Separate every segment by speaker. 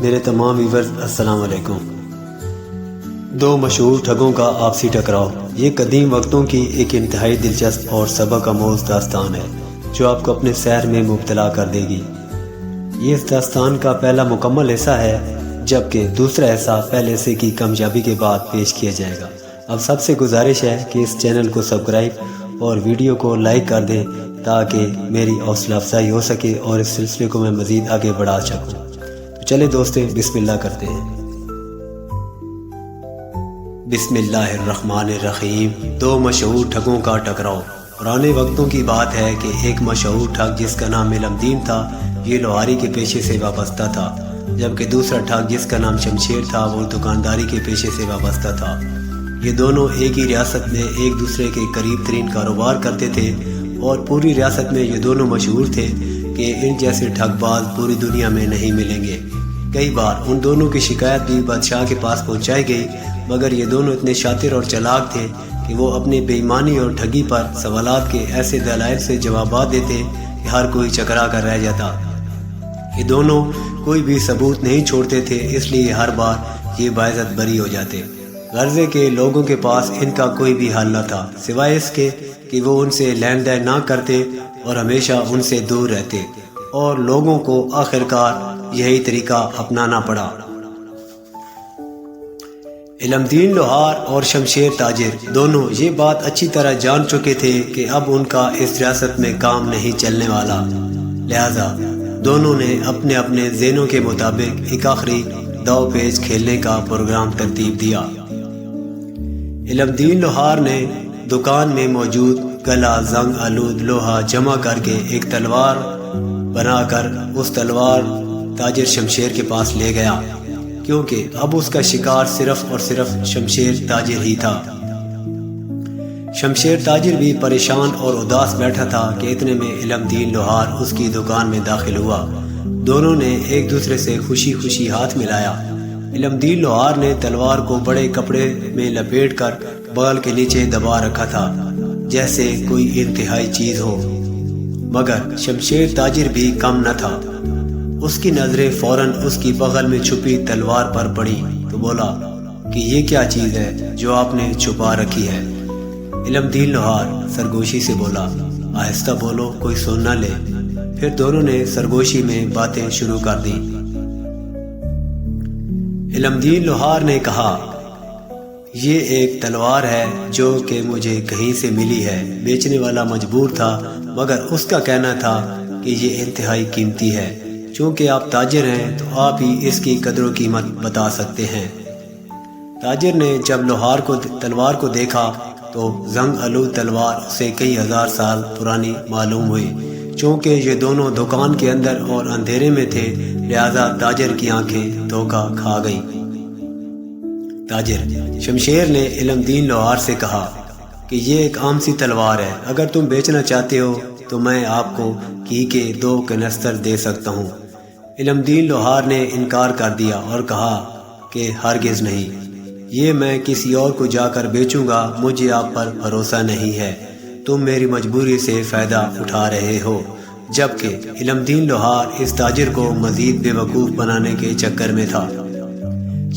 Speaker 1: میرے تمام ویورز السلام علیکم۔ دو مشہور ٹھگوں کا آپسی ٹکراؤ، یہ قدیم وقتوں کی ایک انتہائی دلچسپ اور سبق آموز داستان ہے جو آپ کو اپنے سحر میں مبتلا کر دے گی۔ یہ اس داستان کا پہلا مکمل حصہ ہے، جبکہ دوسرا حصہ پہلے حصے کی کامیابی کے بعد پیش کیا جائے گا۔ اب سب سے گزارش ہے کہ اس چینل کو سبسکرائب اور ویڈیو کو لائک کر دیں تاکہ میری حوصلہ افزائی ہو سکے اور اس سلسلے کو میں مزید آگے بڑھا سکوں۔ تو چلے دوستو بسم اللہ کرتے ہیں۔ بسم اللہ الرحمن الرحیم۔ دو مشہور ٹھگوں کا ٹکراؤ۔ پرانے وقتوں کی بات ہے کہ ایک مشہور ٹھگ جس کا نام علم دین تھا، یہ لوہاری کے پیشے سے وابستہ تھا، جبکہ دوسرا ٹھگ جس کا نام شمشیر تھا وہ دکانداری کے پیشے سے وابستہ تھا۔ یہ دونوں ایک ہی ریاست میں ایک دوسرے کے قریب ترین کاروبار کرتے تھے اور پوری ریاست میں یہ دونوں مشہور تھے کہ ان جیسے ٹھگ باز پوری دنیا میں نہیں ملیں گے۔ کئی بار ان دونوں کی شکایت بھی بادشاہ کے پاس پہنچائی گئی، مگر یہ دونوں اتنے شاطر اور چلاک تھے کہ وہ اپنی بے ایمانی اور ٹھگی پر سوالات کے ایسے دلائل سے جوابات دیتے کہ ہر کوئی چکرا کر رہ جاتا۔ یہ دونوں کوئی بھی ثبوت نہیں چھوڑتے تھے، اس لیے ہر بار یہ باعزت بری ہو جاتے۔ غرضے کے لوگوں کے پاس ان کا کوئی بھی حل نہ تھا سوائے اس کے کہ وہ ان سے لین دین نہ کرتے اور ہمیشہ ان سے دور رہتے، اور لوگوں کو آخرکار یہی طریقہ اپنانا پڑا۔ علم دین لوہار اور شمشیر تاجر دونوں یہ بات اچھی طرح جان چکے تھے کہ اب ان کا اس ریاست میں کام نہیں چلنے والا، لہذا دونوں نے اپنے اپنے ذہنوں کے مطابق ایک آخری داؤ پیچ کھیلنے کا پروگرام ترتیب دیا۔ علم دین لوہار نے دکان میں موجود گلا زنگ آلود لوہا جمع کر کے ایک تلوار بنا کر اس تلوار تاجر شمشیر کے پاس لے گیا، کیونکہ اب اس کا شکار صرف اور صرف شمشیر تاجر ہی تھا۔ شمشیر تاجر بھی پریشان اور اداس بیٹھا تھا کہ اتنے میں علم دین لوہار اس کی دکان میں داخل ہوا۔ دونوں نے ایک دوسرے سے خوشی خوشی ہاتھ ملایا۔ علم دین لوہار نے تلوار کو بڑے کپڑے میں لپیٹ کر بغل کے نیچے دبا رکھا تھا جیسے کوئی انتہائی چیز ہو، مگر شمشیر تاجر بھی کم نہ تھا۔ اس کی نظریں فوراً اس کی بغل میں چھپی تلوار پر پڑی تو بولا کہ یہ کیا چیز ہے جو آپ نے چھپا رکھی ہے؟ علم دین لوہار سرگوشی سے بولا، آہستہ بولو، کوئی سن نہ لے۔ پھر دونوں نے سرگوشی میں باتیں شروع کر دی۔ علم دین لوہار نے کہا، یہ ایک تلوار ہے جو کہ مجھے کہیں سے ملی ہے۔ بیچنے والا مجبور تھا، مگر اس کا کہنا تھا کہ یہ انتہائی قیمتی ہے۔ چونکہ آپ تاجر ہیں تو آپ ہی اس کی قدر و قیمت بتا سکتے ہیں۔ تاجر نے جب لوہار کو تلوار کو دیکھا تو زنگ آلود تلوار اسے کئی ہزار سال پرانی معلوم ہوئی۔ چونکہ یہ دونوں دکان کے اندر اور اندھیرے میں تھے، لہذا تاجر کی آنکھیں دھوکہ کھا گئی۔ تاجر شمشیر نے علم دین لوہار سے کہا کہ یہ ایک عام سی تلوار ہے، اگر تم بیچنا چاہتے ہو تو میں آپ کو گھی کے 2 کنستر دے سکتا ہوں۔ علم دین لوہار نے انکار کر دیا اور کہا کہ ہرگز نہیں، یہ میں کسی اور کو جا کر بیچوں گا، مجھے آپ پر بھروسہ نہیں ہے، تم میری مجبوری سے فائدہ اٹھا رہے ہو۔ جبکہ علم دین لوہار اس تاجر کو مزید بے وقوف بنانے کے چکر میں تھا۔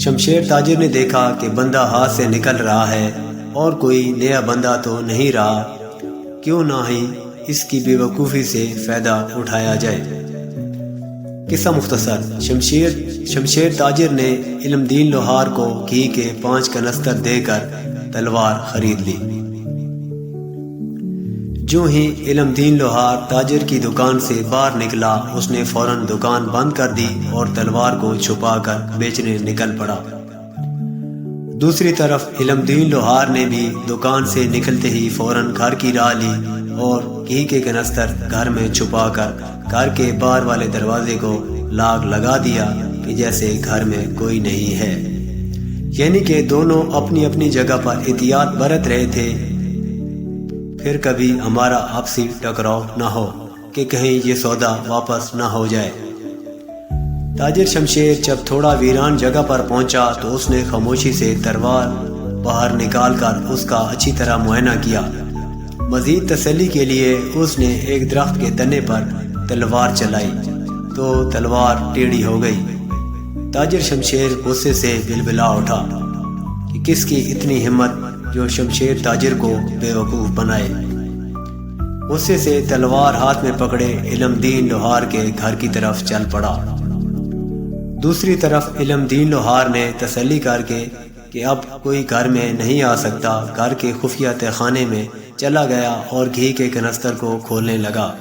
Speaker 1: شمشیر تاجر نے دیکھا کہ بندہ ہاتھ سے نکل رہا ہے اور کوئی نیا بندہ تو نہیں رہا، کیوں نہ ہی اس کی بے وقوفی سے فائدہ اٹھایا جائے۔ قصہ مختصر، شمشیر تاجر نے علم دین لوہار کو گھی کے 5 کنستر دے کر تلوار خرید لی۔ جو ہی علم دین لوہار تاجر کی دکان سے باہر نکلا، اس نے فوراً دکان بند کر دی اور تلوار کو چھپا کر بیچنے نکل پڑا۔ دوسری طرف علم دین لوہار نے بھی دکان سے نکلتے ہی فوراً گھر کی راہ لی اور گھی کے کنستر گھر میں چھپا کر گھر کے باہر والے دروازے کو لاک لگا دیا کہ جیسے گھر میں کوئی نہیں ہے۔ یعنی کہ دونوں اپنی اپنی جگہ پر احتیاط برت رہے تھے، پھر کبھی ہمارا آپسی ٹکراؤ نہ ہو کہ کہیں یہ سودا واپس نہ ہو جائے۔ تاجر شمشیر جب تھوڑا ویران جگہ پر پہنچا تو اس نے خاموشی سے تلوار باہر نکال کر اس کا اچھی طرح معائنہ کیا۔ مزید تسلی کے لیے اس نے ایک درخت کے تنے پر تلوار چلائی تو تلوار ٹیڑھی ہو گئی۔ تاجر شمشیر غصے سے بلبلا اٹھا کہ کس کی اتنی ہمت جو شمشیر تاجر کو بے وقوف بنائے۔ غصے سے تلوار ہاتھ میں پکڑے علم دین لوہار کے گھر کی طرف چل پڑا۔ دوسری طرف علم دین لوہار نے تسلی کر کے کہ اب کوئی گھر میں نہیں آ سکتا، گھر کے خفیہ تہخانے میں چلا گیا اور گھی کے کنستر کو کھولنے لگا۔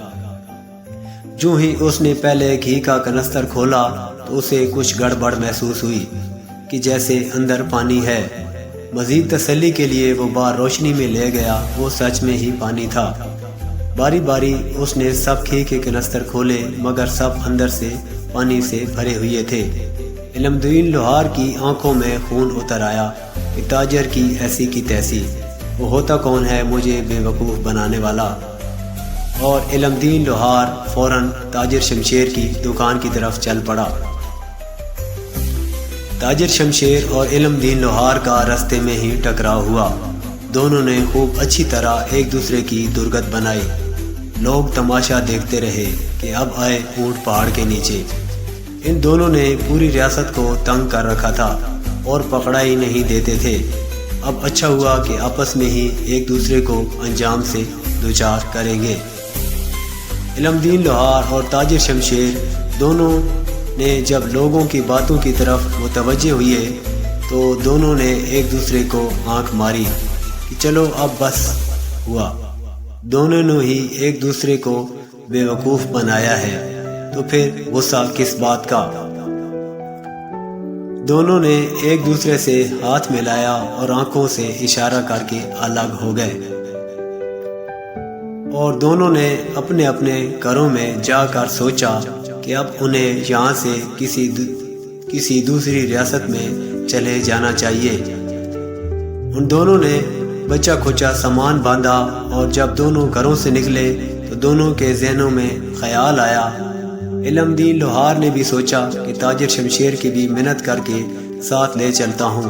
Speaker 1: جو ہی اس نے پہلے گھی کا کنستر کھولا تو اسے کچھ گڑبڑ محسوس ہوئی کہ جیسے اندر پانی ہے۔ مزید تسلی کے لیے وہ بار روشنی میں لے گیا، وہ سچ میں ہی پانی تھا۔ باری باری اس نے سب گھی کے کنستر کھولے مگر سب اندر سے پانی سے بھرے ہوئے تھے۔ علم دین لوہار کی آنکھوں میں خون اتر آیا کہ تاجر کی ایسی کی تیسی، وہ ہوتا کون ہے مجھے بے وقوف بنانے والا؟ اور علم دین لوہار فوراً تاجر شمشیر کی دکان کی طرف چل پڑا۔ تاجر شمشیر اور علم دین لوہار کا رستے میں ہی ٹکراؤ ہوا۔ دونوں نے خوب اچھی طرح ایک دوسرے کی درگت بنائی۔ لوگ تماشا دیکھتے رہے کہ اب آئے اونٹ پہاڑ کے نیچے۔ ان دونوں نے پوری ریاست کو تنگ کر رکھا تھا اور پکڑا ہی نہیں دیتے تھے۔ اب اچھا ہوا کہ آپس میں ہی ایک دوسرے کو انجام سے دوچار کریں گے۔ علم دین لوہار اور تاجر شمشیر دونوں نے جب لوگوں کی باتوں کی طرف متوجہ ہوئے تو دونوں نے ایک دوسرے کو آنکھ ماری کہ چلو اب بس ہوا۔ دونوں نے ہی ایک دوسرے کو بے وقوف بنایا ہے تو پھر غصہ کس بات کا؟ دونوں نے ایک دوسرے سے ہاتھ ملایا اور آنکھوں سے اشارہ کر کے الگ ہو گئے، اور دونوں نے اپنے اپنے گھروں میں جا کر سوچا کہ اب انہیں یہاں سے کسی دوسری ریاست میں چلے جانا چاہیے۔ ان دونوں نے بچا کھچا سامان باندھا اور جب دونوں گھروں سے نکلے تو دونوں کے ذہنوں میں خیال آیا۔ علم دین لوہار نے بھی سوچا کہ تاجر شمشیر کی بھی منت کر کے ساتھ لے چلتا ہوں،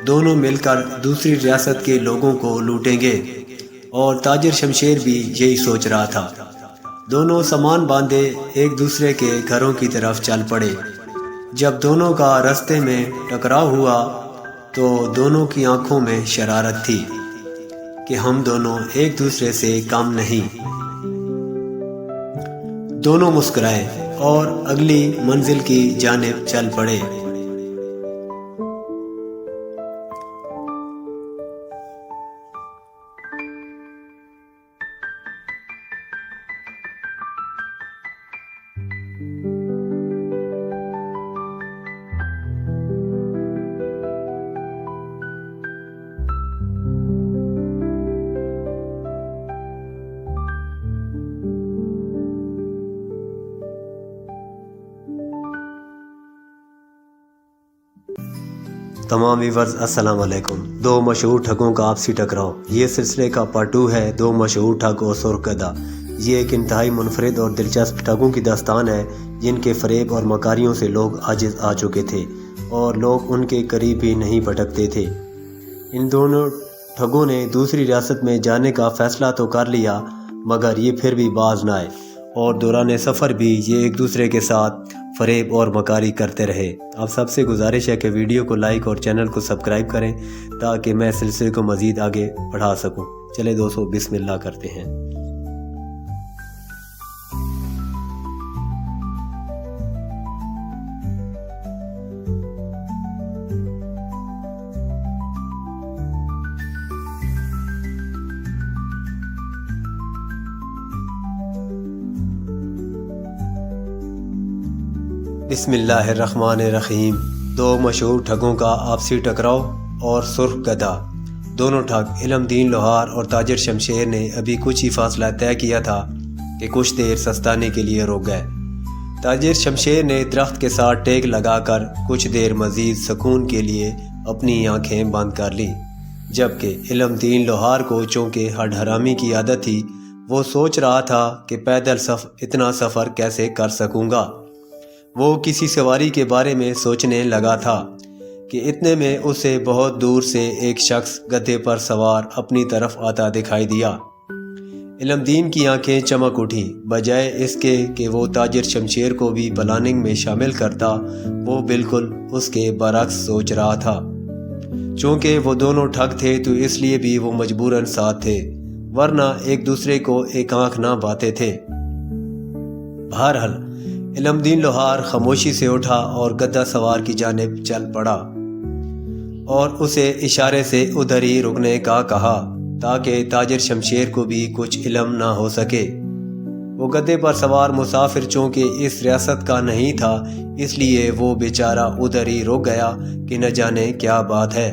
Speaker 1: دونوں مل کر دوسری ریاست کے لوگوں کو لوٹیں گے، اور تاجر شمشیر بھی یہی سوچ رہا تھا۔ دونوں سامان باندھے ایک دوسرے کے گھروں کی طرف چل پڑے۔ جب دونوں کا رستے میں ٹکراؤ ہوا تو دونوں کی آنکھوں میں شرارت تھی کہ ہم دونوں ایک دوسرے سے کم نہیں۔ دونوں مسکرائے اور اگلی منزل کی جانب چل پڑے۔ تمام ویورز السلام علیکم۔ دو مشہور ٹھگوں کا آپسی ٹکراؤ، یہ سلسلے کا پارٹ 2 ہے۔ دو مشہور ٹھگ اور سرخ گدھا۔ یہ ایک انتہائی منفرد اور دلچسپ ٹھگوں کی داستان ہے جن کے فریب اور مکاریوں سے لوگ عاجز آ چکے تھے اور لوگ ان کے قریب بھی نہیں بھٹکتے تھے۔ ان دونوں ٹھگوں نے دوسری ریاست میں جانے کا فیصلہ تو کر لیا مگر یہ پھر بھی باز نہ آئے، اور دوران سفر بھی یہ ایک دوسرے کے ساتھ فریب اور مکاری کرتے رہے۔ آپ سب سے گزارش ہے کہ ویڈیو کو لائک اور چینل کو سبسکرائب کریں تاکہ میں سلسلے کو مزید آگے بڑھا سکوں۔ چلے دوستو بسم اللہ کرتے ہیں۔ بسم اللہ الرحمن الرحیم۔ دو مشہور ٹھگوں کا آپسی ٹکراؤ اور سرخ گدھا۔ دونوں ٹھگ علم دین لوہار اور تاجر شمشیر نے ابھی کچھ ہی فاصلہ طے کیا تھا کہ کچھ دیر سستانے کے لیے رک گئے۔ تاجر شمشیر نے درخت کے ساتھ ٹیک لگا کر کچھ دیر مزید سکون کے لیے اپنی آنکھیں بند کر لی، جبکہ علم دین لوہار کو چونکہ ہڈ حرامی کی عادت تھی، وہ سوچ رہا تھا کہ پیدل اتنا سفر کیسے کر سکوں گا۔ وہ کسی سواری کے بارے میں سوچنے لگا تھا کہ اتنے میں اسے بہت دور سے ایک شخص گدھے پر سوار اپنی طرف آتا دکھائی دیا۔ علم دین کی آنکھیں چمک اٹھی۔ بجائے اس کے کہ وہ تاجر شمشیر کو بھی پلاننگ میں شامل کرتا، وہ بالکل اس کے برعکس سوچ رہا تھا۔ چونکہ وہ دونوں ٹھگ تھے تو اس لیے بھی وہ مجبوراً ساتھ تھے، ورنہ ایک دوسرے کو ایک آنکھ نہ باتے تھے۔ بہرحال علم دین لوہار خاموشی سے اٹھا اور گدا سوار کی جانب چل پڑا اور اسے اشارے سے ادھر ہی رکنے کا کہا تاکہ تاجر شمشیر کو بھی کچھ علم نہ ہو سکے۔ وہ گدے پر سوار مسافر چونکہ اس ریاست کا نہیں تھا، اس لیے وہ بیچارہ ادھر ہی رک گیا کہ نہ جانے کیا بات ہے۔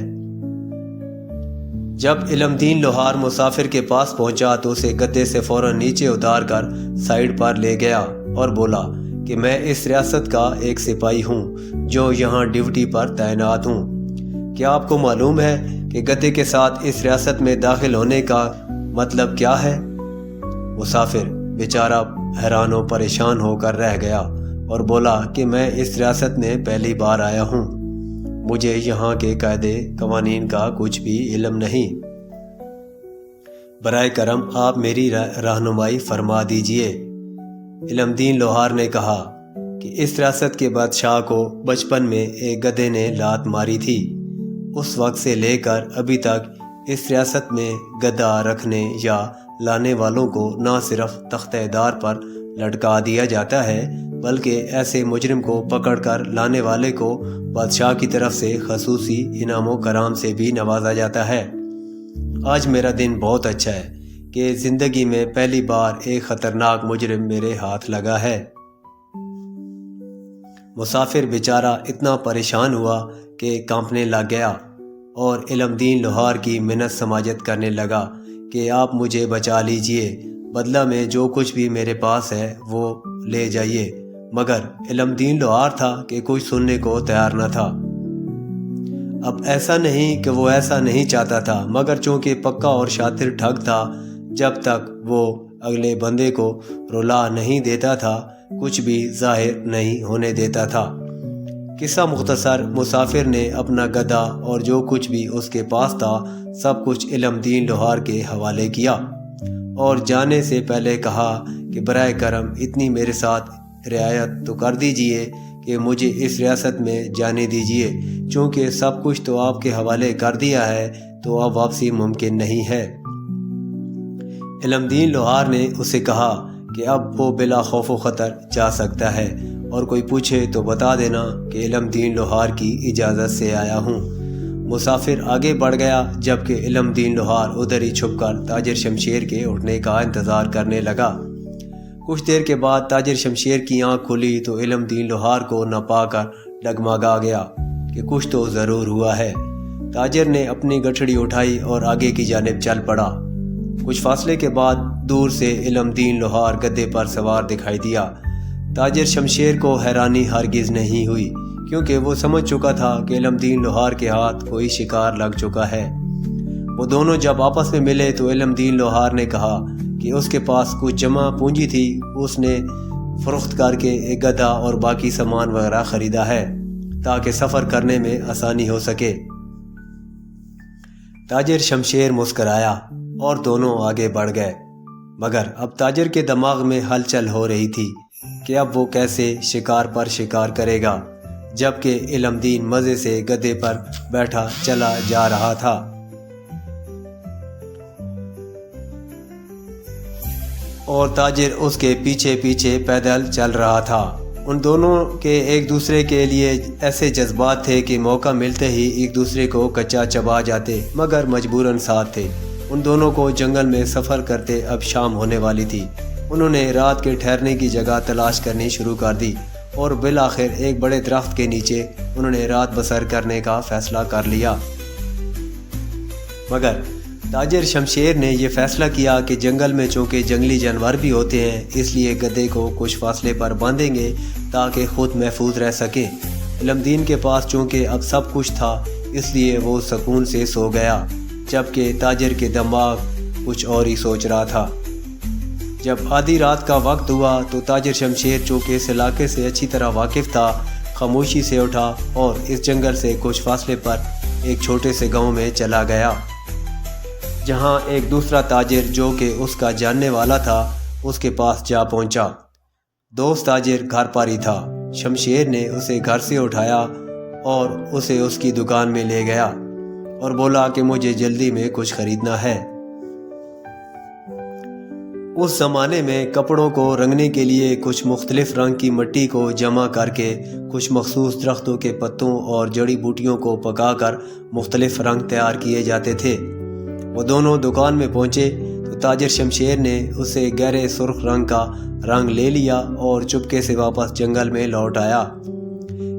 Speaker 1: جب علم دین لوہار مسافر کے پاس پہنچا تو اسے گدے سے فوراً نیچے اتار کر سائیڈ پر لے گیا اور بولا کہ میں اس ریاست کا ایک سپاہی ہوں جو یہاں ڈیوٹی پر تعینات ہوں۔ کیا آپ کو معلوم ہے کہ گدے کے ساتھ اس ریاست میں داخل ہونے کا مطلب کیا ہے؟ مسافر بیچارہ حیران و پریشان ہو کر رہ گیا اور بولا کہ میں اس ریاست میں پہلی بار آیا ہوں، مجھے یہاں کے قاعدے قوانین کا کچھ بھی علم نہیں۔ برائے کرم آپ میری رہنمائی فرما دیجئے۔ علم دین لوہار نے کہا کہ اس ریاست کے بادشاہ کو بچپن میں ایک گدھے نے لات ماری تھی۔ اس وقت سے لے کر ابھی تک اس ریاست میں گدھا رکھنے یا لانے والوں کو نہ صرف تختہ دار پر لٹکا دیا جاتا ہے بلکہ ایسے مجرم کو پکڑ کر لانے والے کو بادشاہ کی طرف سے خصوصی انعام و کرام سے بھی نوازا جاتا ہے۔ آج میرا دن بہت اچھا ہے کہ زندگی میں پہلی بار ایک خطرناک مجرم میرے ہاتھ لگا ہے۔ مسافر بیچارہ اتنا پریشان ہوا کہ کانپنے لگ گیا اور علم دین لوہار کی منت سماجت کرنے لگا کہ آپ مجھے بچا لیجئے، بدلہ میں جو کچھ بھی میرے پاس ہے وہ لے جائیے۔ مگر علم دین لوہار تھا کہ کوئی سننے کو تیار نہ تھا۔ اب ایسا نہیں کہ وہ ایسا نہیں چاہتا تھا، مگر چونکہ پکا اور شاطر ٹھگ تھا، جب تک وہ اگلے بندے کو رلا نہیں دیتا تھا کچھ بھی ظاہر نہیں ہونے دیتا تھا۔ قصہ مختصر، مسافر نے اپنا گدھا اور جو کچھ بھی اس کے پاس تھا سب کچھ علم دین لوہار کے حوالے کیا اور جانے سے پہلے کہا کہ برائے کرم اتنی میرے ساتھ رعایت تو کر دیجئے کہ مجھے اس ریاست میں جانے دیجئے، چونکہ سب کچھ تو آپ کے حوالے کر دیا ہے تو اب واپسی ممکن نہیں ہے۔ علم دین لوہار نے اسے کہا کہ اب وہ بلا خوف و خطر جا سکتا ہے اور کوئی پوچھے تو بتا دینا کہ علم دین لوہار کی اجازت سے آیا ہوں۔ مسافر آگے بڑھ گیا جبکہ علم دین لوہار ادھر ہی چھپ کر تاجر شمشیر کے اٹھنے کا انتظار کرنے لگا۔ کچھ دیر کے بعد تاجر شمشیر کی آنکھ کھلی تو علم دین لوہار کو نہ پا کر ڈگمگا گیا کہ کچھ تو ضرور ہوا ہے۔ تاجر نے اپنی گٹھڑی اٹھائی اور آگے کی جانب چل پڑا۔ کچھ فاصلے کے بعد دور سے علم دین لوہار گدے پر سوار دکھائی دیا۔ تاجر شمشیر کو حیرانی ہرگز نہیں ہوئی کیونکہ وہ سمجھ چکا تھا کہ علم دین لوہار کے ہاتھ کوئی شکار لگ چکا ہے۔ وہ دونوں جب آپس میں ملے تو علم دین لوہار نے کہا کہ اس کے پاس کچھ جمع پونجی تھی، اس نے فروخت کر کے ایک گدھا اور باقی سامان وغیرہ خریدا ہے تاکہ سفر کرنے میں آسانی ہو سکے۔ تاجر شمشیر مسکرایا اور دونوں آگے بڑھ گئے، مگر اب تاجر کے دماغ میں ہلچل ہو رہی تھی کہ اب وہ کیسے شکار پر شکار کرے گا، جبکہ علم دین مزے سے گدھے پر بیٹھا چلا جا رہا تھا۔ اور تاجر اس کے پیچھے پیچھے پیدل چل رہا تھا۔ ان دونوں کے ایک دوسرے کے لیے ایسے جذبات تھے کہ موقع ملتے ہی ایک دوسرے کو کچا چبا جاتے، مگر مجبوراً ساتھ تھے۔ ان دونوں کو جنگل میں سفر کرتے اب شام ہونے والی تھی۔ انہوں نے رات کے ٹھہرنے کی جگہ تلاش کرنی شروع کر دی اور بالآخر ایک بڑے درخت کے نیچے انہوں نے رات بسر کرنے کا فیصلہ کر لیا۔ مگر تاجر شمشیر نے یہ فیصلہ کیا کہ جنگل میں چونکہ جنگلی جانور بھی ہوتے ہیں، اس لیے گدھے کو کچھ فاصلے پر باندھیں گے تاکہ خود محفوظ رہ سکے۔ علم دین کے پاس چونکہ اب سب کچھ تھا اس لیے وہ سکون سے سو گیا، جبکہ تاجر کے دماغ کچھ اور ہی سوچ رہا تھا۔ جب آدھی رات کا وقت ہوا تو تاجر شمشیر چونکہ اس علاقے سے اچھی طرح واقف تھا، خاموشی سے اٹھا اور اس جنگل سے کچھ فاصلے پر ایک چھوٹے سے گاؤں میں چلا گیا۔ جہاں ایک دوسرا تاجر جو کہ اس کا جاننے والا تھا اس کے پاس جا پہنچا۔ دوست تاجر گھر پر ہی تھا۔ شمشیر نے اسے گھر سے اٹھایا اور اسے اس کی دکان میں لے گیا اور بولا کہ مجھے جلدی میں کچھ خریدنا ہے۔ اس زمانے میں کپڑوں کو رنگنے کے لیے کچھ مختلف رنگ کی مٹی کو جمع کر کے کچھ مخصوص درختوں کے پتوں اور جڑی بوٹیوں کو پکا کر مختلف رنگ تیار کیے جاتے تھے۔ وہ دونوں دکان میں پہنچے تو تاجر شمشیر نے اسے گہرے سرخ رنگ کا رنگ لے لیا اور چپکے سے واپس جنگل میں لوٹ آیا۔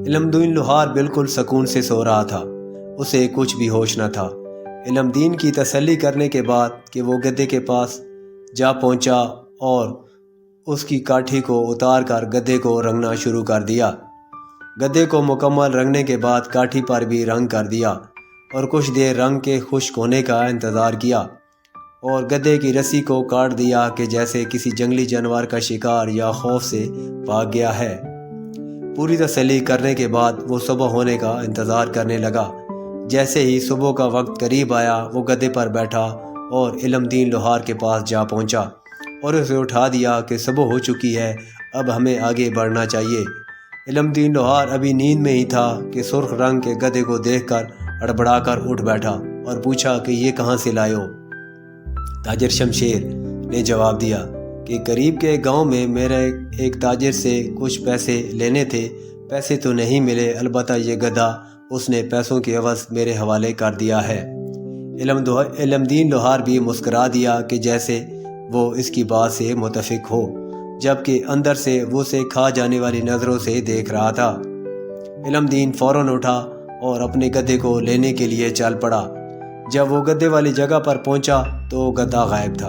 Speaker 1: علم دین لوہار بالکل سکون سے سو رہا تھا، اسے کچھ بھی ہوش نہ تھا۔ علم دین کی تسلی کرنے کے بعد کہ وہ گدھے کے پاس جا پہنچا اور اس کی کاٹھی کو اتار کر گدھے کو رنگنا شروع کر دیا۔ گدھے کو مکمل رنگنے کے بعد کاٹھی پر بھی رنگ کر دیا اور کچھ دیر رنگ کے خشک ہونے کا انتظار کیا اور گدھے کی رسی کو کاٹ دیا کہ جیسے کسی جنگلی جانور کا شکار یا خوف سے بھاگ گیا ہے۔ پوری تسلی کرنے کے بعد وہ صبح ہونے کا انتظار کرنے لگا۔ جیسے ہی صبح کا وقت قریب آیا وہ گدھے پر بیٹھا اور علم دین لوہار کے پاس جا پہنچا اور اسے اٹھا دیا کہ صبح ہو چکی ہے، اب ہمیں آگے بڑھنا چاہیے۔ علم دین لوہار ابھی نیند میں ہی تھا کہ سرخ رنگ کے گدھے کو دیکھ کر ہڑبڑا کر اٹھ بیٹھا اور پوچھا کہ یہ کہاں سے لائے ہو؟ تاجر شمشیر نے جواب دیا کہ قریب کے گاؤں میں میرے ایک تاجر سے کچھ پیسے لینے تھے، پیسے تو نہیں ملے، البتہ یہ گدھا اس نے پیسوں کے عوض میرے حوالے کر دیا ہے۔ علم دین لوہار بھی مسکرا دیا کہ جیسے وہ اس کی بات سے متفق ہو، جبکہ اندر سے وہ اسے کھا جانے والی نظروں سے دیکھ رہا تھا۔ علم دین فوراً اٹھا اور اپنے گدھے کو لینے کے لیے چل پڑا۔ جب وہ گدھے والی جگہ پر پہنچا تو گدھا غائب تھا۔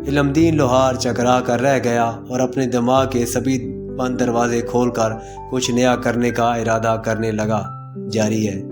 Speaker 1: علم دین لوہار چکرا کر رہ گیا اور اپنے دماغ کے سبھی بند دروازے کھول کر کچھ نیا کرنے کا ارادہ کرنے لگا۔ جاری ہے۔